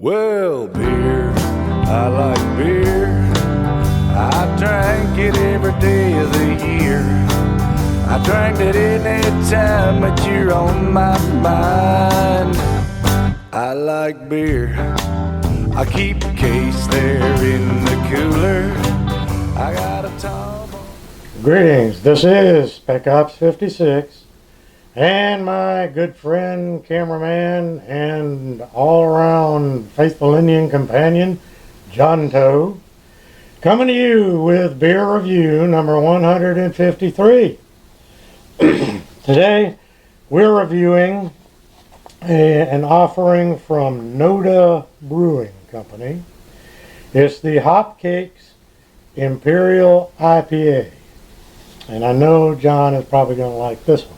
Well, beer, I like beer. I drank it every day of the year. I drank it any time that you're on my mind. I like beer. I keep a case there in the cooler. I got a tall boy. Greetings, this is Spec Ops 56 and my good friend, cameraman, and all-around faithful Indian companion, John Toe, coming to you with beer review number 153. Today we're reviewing an offering from NODA Brewing Company. It's the Hopcakes Imperial IPA. And I know John is probably going to like this one.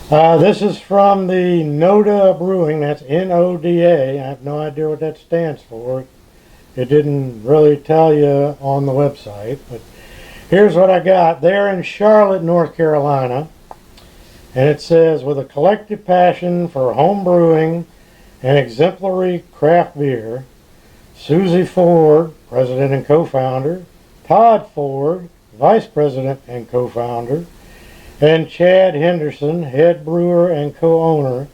This is from the NODA Brewing, that's N-O-D-A. I have no idea what that stands for. It didn't really tell you on the website, but here's what I got. They're in Charlotte, North Carolina, and it says, with a collective passion for home brewing and exemplary craft beer, Susie Ford, president and co-founder, Todd Ford, vice president and co-founder, and Chad Henderson, head brewer and co-owner,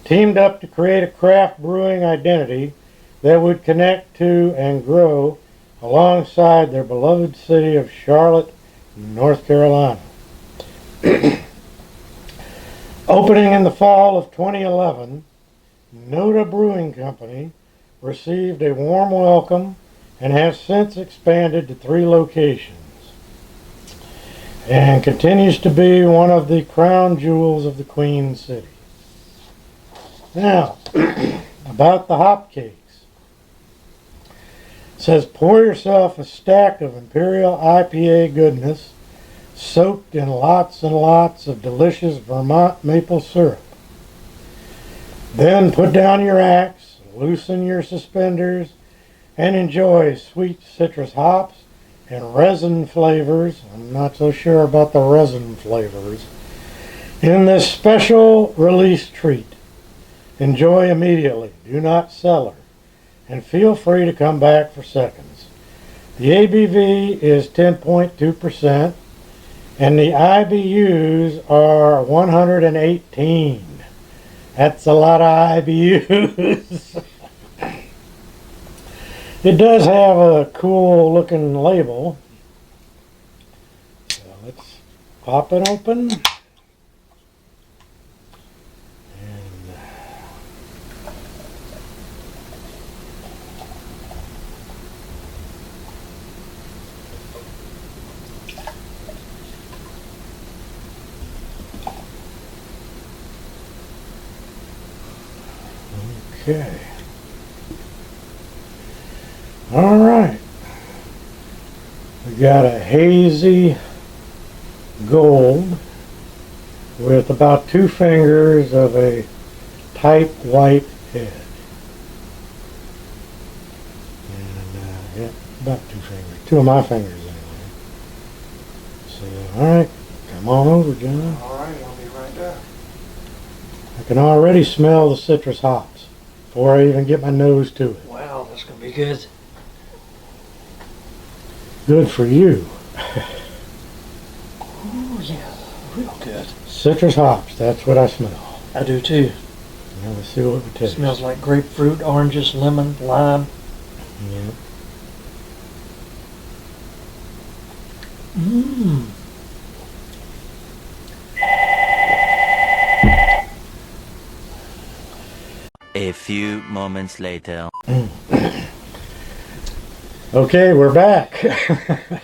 teamed up to create a craft brewing identity that would connect to and grow alongside their beloved city of Charlotte, North Carolina. Opening in the fall of 2011, NODA Brewing Company received a warm welcome and has since expanded to 3 locations, and continues to be one of the crown jewels of the Queen City. Now, about the hopcakes. It says, pour yourself a stack of Imperial IPA goodness soaked in lots and lots of delicious Vermont maple syrup. Then put down your axe, loosen your suspenders, and enjoy sweet citrus hops and resin flavors. I'm not so sure about the resin flavors in this special release treat. Enjoy immediately, do not cellar, and feel free to come back for seconds. The ABV is 10.2% and the IBUs are 118. That's a lot of IBUs. It does have a cool looking label. So let's pop it open. And okay. All right, we got a hazy gold with about 2 fingers of a tight white head. And yeah, about 2 fingers, 2 of my fingers anyway. So, all right, come on over, John. All right, I'll be right there. I can already smell the citrus hops before I even get my nose to it. Wow, that's going to be good. Good for you. Oh, yeah, real good. Citrus hops, that's what I smell. I do too. Now let's see what we taste. Smells like grapefruit, oranges, lemon, lime. Yeah. Mmm. A few moments later. Okay, we're back. That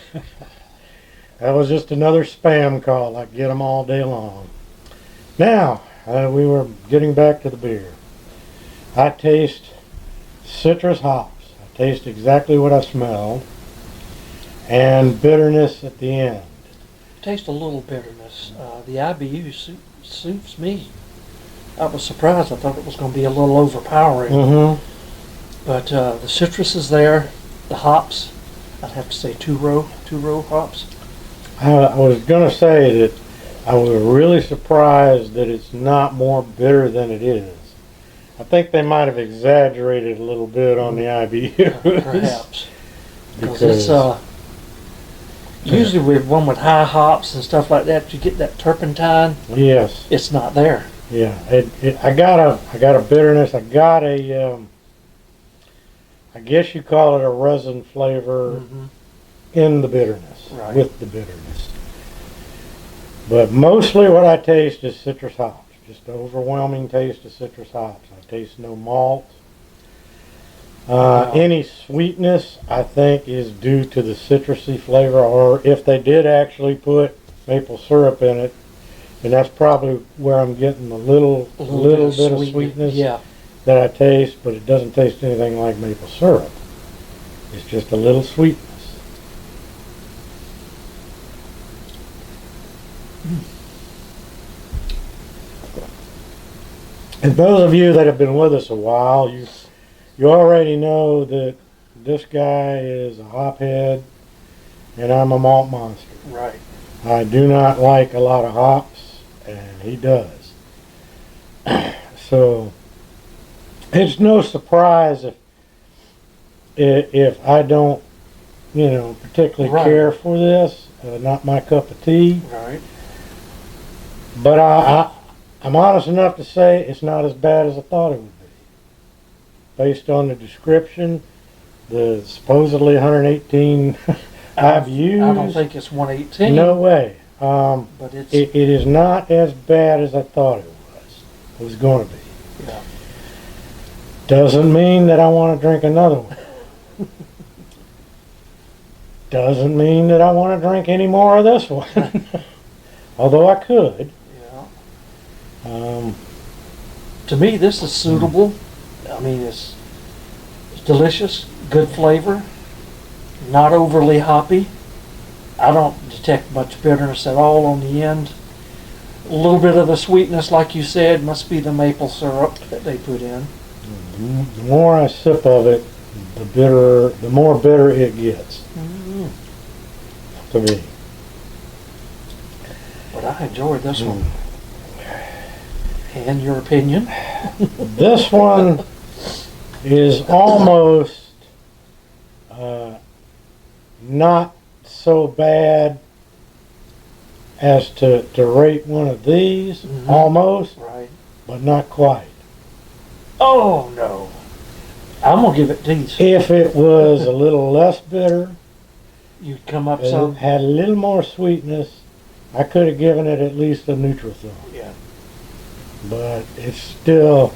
was just another spam call. I get them all day long. Now, we were getting back to the beer. I taste citrus hops. I taste exactly what I smelled. And bitterness at the end. Taste a little bitterness. The IBU suits me. I was surprised. I thought it was going to be a little overpowering. Mm-hmm. But the citrus is there. The hops, I'd have to say two row hops. I was going to say that I was really surprised that it's not more bitter than it is. I think they might have exaggerated a little bit on the IBUs. Perhaps. Because it's usually with one with high hops and stuff like that, you get that turpentine. Yes. It's not there. Yeah. I got a bitterness. I got a I guess you call it a resin flavor in the bitterness, Right. with the bitterness. But mostly what I taste is citrus hops. Just the overwhelming taste of citrus hops. I taste no malt. Any sweetness, I think, is due to the citrusy flavor, or if they did actually put maple syrup in it, and that's probably where I'm getting a little bit of sweetness Yeah. that I taste, but it doesn't taste anything like maple syrup. It's just a little sweetness. And those of you that have been with us a while, you already know that this guy is a hophead and I'm a malt monster. Right. I do not like a lot of hops, and he does. So it's no surprise if I don't, particularly Right. care for this. Not my cup of tea. Right. But I'm honest enough to say it's not as bad as I thought it would be. Based on the description, the supposedly 118 IBUs. I don't think it's 118. No way. But it's It is not as bad as I thought it was going to be. yeah. Doesn't mean that I want to drink another one. Doesn't mean that I want to drink any more of this one. Although I could. Yeah. To me, this is suitable. I mean, it's delicious, good flavor, not overly hoppy. I don't detect much bitterness at all on the end. A little bit of the sweetness, like you said, must be the maple syrup that they put in. The more I sip of it, the more bitter it gets to me. But I enjoyed this one. And your opinion? This one is almost not so bad as to rate one of these, almost, Right. but not quite. Oh, no. I'm going to give it these. If it was a little less bitter, You'd come up some. had a little more sweetness, I could have given it at least a neutral thumb. Yeah. But it's still,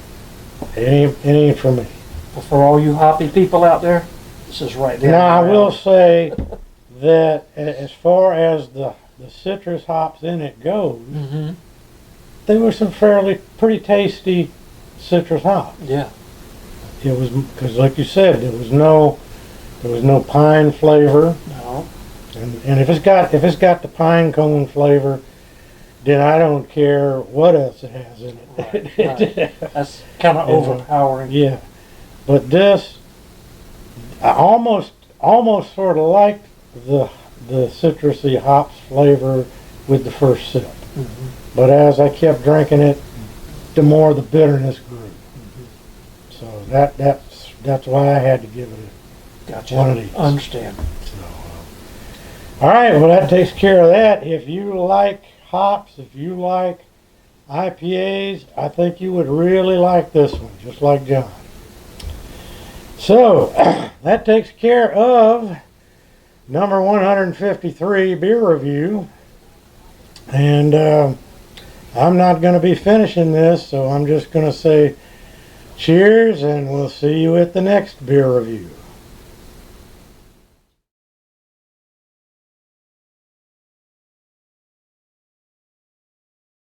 it ain't for me. But for all you hoppy people out there, this is right there. Now, I will say that as far as the citrus hops in it goes, they were some pretty tasty citrus hops. Yeah. It was, because like you said, there was no pine flavor, No. and if it's got the pine cone flavor, then I don't care what else it has in it. Right. That's kind of overpowering. Yeah, but this, I almost sort of liked the citrusy hops flavor with the first sip. But as I kept drinking it, the more the bitterness grew. So that's why I had to give it Gotcha. one of these. Understand. All right, well that takes care of that. If you like hops, if you like IPAs, I think you would really like this one, just like John. So that takes care of number 153 beer review. And I'm not going to be finishing this, so I'm just going to say cheers, and we'll see you at the next beer review.